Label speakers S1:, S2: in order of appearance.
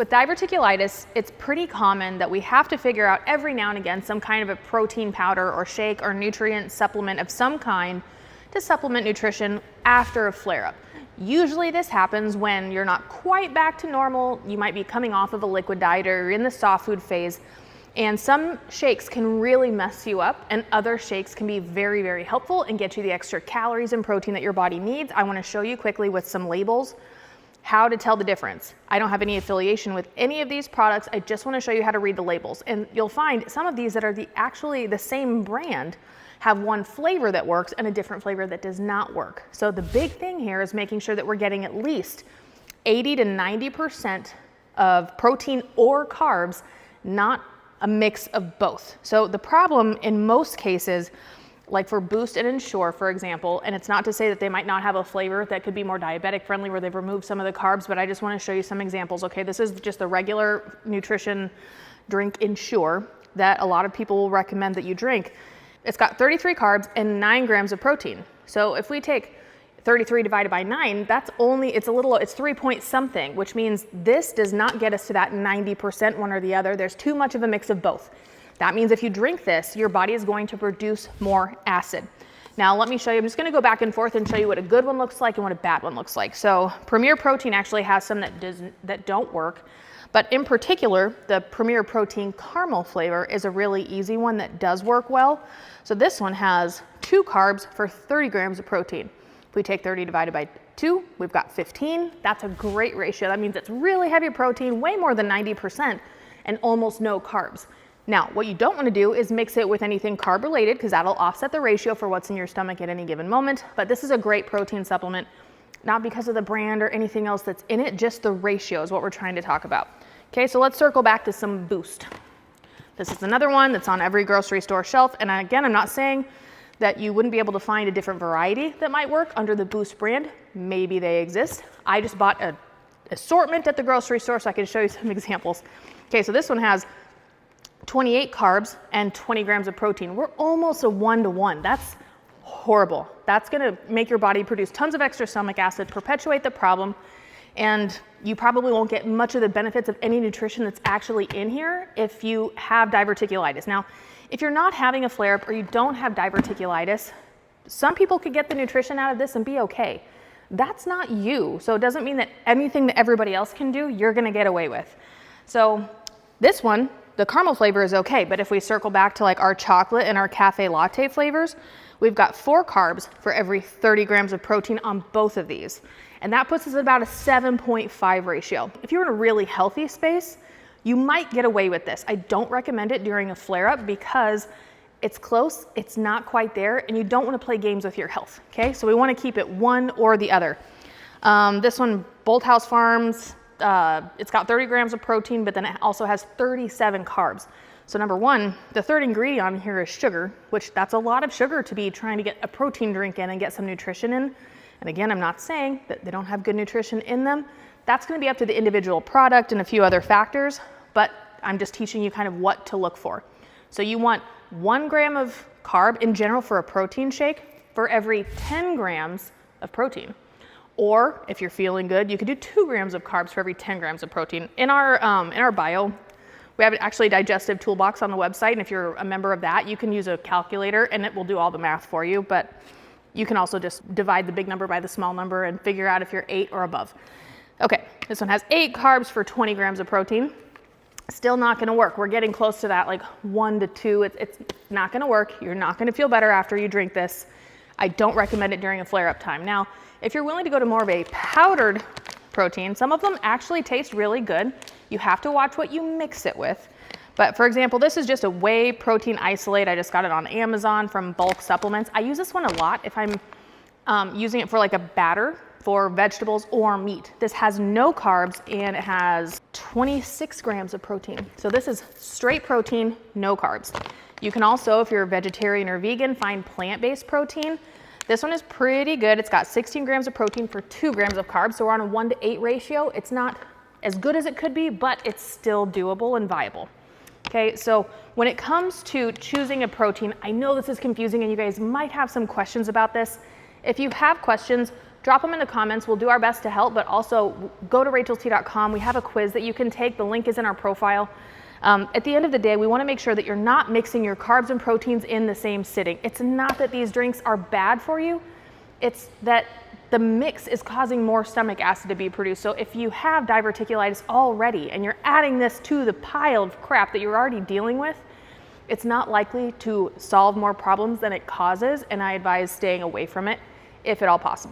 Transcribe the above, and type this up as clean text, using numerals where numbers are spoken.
S1: With diverticulitis, it's pretty common that we have to figure out every now and again some kind of a protein powder or shake or nutrient supplement of some kind to supplement nutrition after a flare-up. Usually this happens when you're not quite back to normal. You might be coming off of a liquid diet or you're in the soft food phase, and some shakes can really mess you up, and other shakes can be very, very helpful and get you the extra calories and protein that your body needs. I want to show you quickly with some labels how to tell the difference. I don't have any affiliation with any of these products. I just want to show you how to read the labels. And you'll find some of these that are actually the same brand have one flavor that works and a different flavor that does not work. So the big thing here is making sure that we're getting at least 80 to 90% of protein or carbs, not a mix of both. So the problem in most cases, like for Boost and Ensure, for example, and it's not to say that they might not have a flavor that could be more diabetic friendly where they've removed some of the carbs, but I just want to show you some examples. Okay, this is just the regular nutrition drink Ensure that a lot of people will recommend that you drink. It's got 33 carbs and 9 grams of protein. So if we take 33 divided by 9, it's 3 point something, which means this does not get us to that 90% one or the other. There's too much of a mix of both. That means if you drink this, your body is going to produce more acid. Now let me show you, I'm just gonna go back and forth and show you what a good one looks like and what a bad one looks like. So Premier Protein actually has some that don't work, but in particular, the Premier Protein caramel flavor is a really easy one that does work well. So this one has 2 carbs for 30 grams of protein. If we take 30 divided by 2, we've got 15. That's a great ratio. That means it's really heavy protein, way more than 90%, and almost no carbs. Now, what you don't want to do is mix it with anything carb related, because that'll offset the ratio for what's in your stomach at any given moment. But this is a great protein supplement, not because of the brand or anything else that's in it, just the ratio is what we're trying to talk about. Okay, so let's circle back to some Boost. This is another one that's on every grocery store shelf. And again, I'm not saying that you wouldn't be able to find a different variety that might work under the Boost brand. Maybe they exist. I just bought an assortment at the grocery store so I can show you some examples. Okay, so this one has 28 carbs and 20 grams of protein. We're almost a 1-to-1. That's horrible. That's gonna make your body produce tons of extra stomach acid, perpetuate the problem, and you probably won't get much of the benefits of any nutrition that's actually in here if you have diverticulitis. Now, if you're not having a flare-up or you don't have diverticulitis, some people could get the nutrition out of this and be okay. That's not you. So it doesn't mean that anything that everybody else can do, you're gonna get away with. So this one, the caramel flavor is okay, but if we circle back to like our chocolate and our cafe latte flavors, we've got 4 carbs for every 30 grams of protein on both of these. And that puts us at about a 7.5 ratio. If you're in a really healthy space, you might get away with this. I don't recommend it during a flare-up because it's close, it's not quite there, and you don't want to play games with your health, okay? So we want to keep it one or the other. This one, Bolthouse Farms, it's got 30 grams of protein, but then it also has 37 carbs. So number one, the third ingredient on here is sugar, which that's a lot of sugar to be trying to get a protein drink in and get some nutrition in. And again, I'm not saying that they don't have good nutrition in them. That's going to be up to the individual product and a few other factors, but I'm just teaching you kind of what to look for. So you want 1 gram of carb in general for a protein shake for every 10 grams of protein. Or if you're feeling good, you could do 2 grams of carbs for every 10 grams of protein. In our bio, we have actually a digestive toolbox on the website, and if you're a member of that, you can use a calculator and it will do all the math for you, but you can also just divide the big number by the small number and figure out if you're 8 or above. Okay, this one has 8 carbs for 20 grams of protein. Still not gonna work. We're getting close to that, like 1 to 2. It's not gonna work. You're not gonna feel better after you drink this. I don't recommend it during a flare-up time. Now, if you're willing to go to more of a powdered protein, some of them actually taste really good. You have to watch what you mix it with. But for example, this is just a whey protein isolate. I just got it on Amazon from Bulk Supplements. I use this one a lot if I'm using it for like a batter for vegetables or meat. This has no carbs and it has 26 grams of protein. So this is straight protein, no carbs. You can also, if you're a vegetarian or vegan, find plant-based protein. This one is pretty good. It's got 16 grams of protein for 2 grams of carbs. So we're on a 1 to 8 ratio. It's not as good as it could be, but it's still doable and viable. Okay, so when it comes to choosing a protein, I know this is confusing and you guys might have some questions about this. If you have questions, Drop them in the comments. We'll do our best to help, but also go to rachelstea.com. We have a quiz that you can take. The link is in our profile. At the end of the day, we want to make sure that you're not mixing your carbs and proteins in the same sitting. It's not that these drinks are bad for you. It's that the mix is causing more stomach acid to be produced. So if you have diverticulitis already and you're adding this to the pile of crap that you're already dealing with, it's not likely to solve more problems than it causes, and I advise staying away from it if at all possible.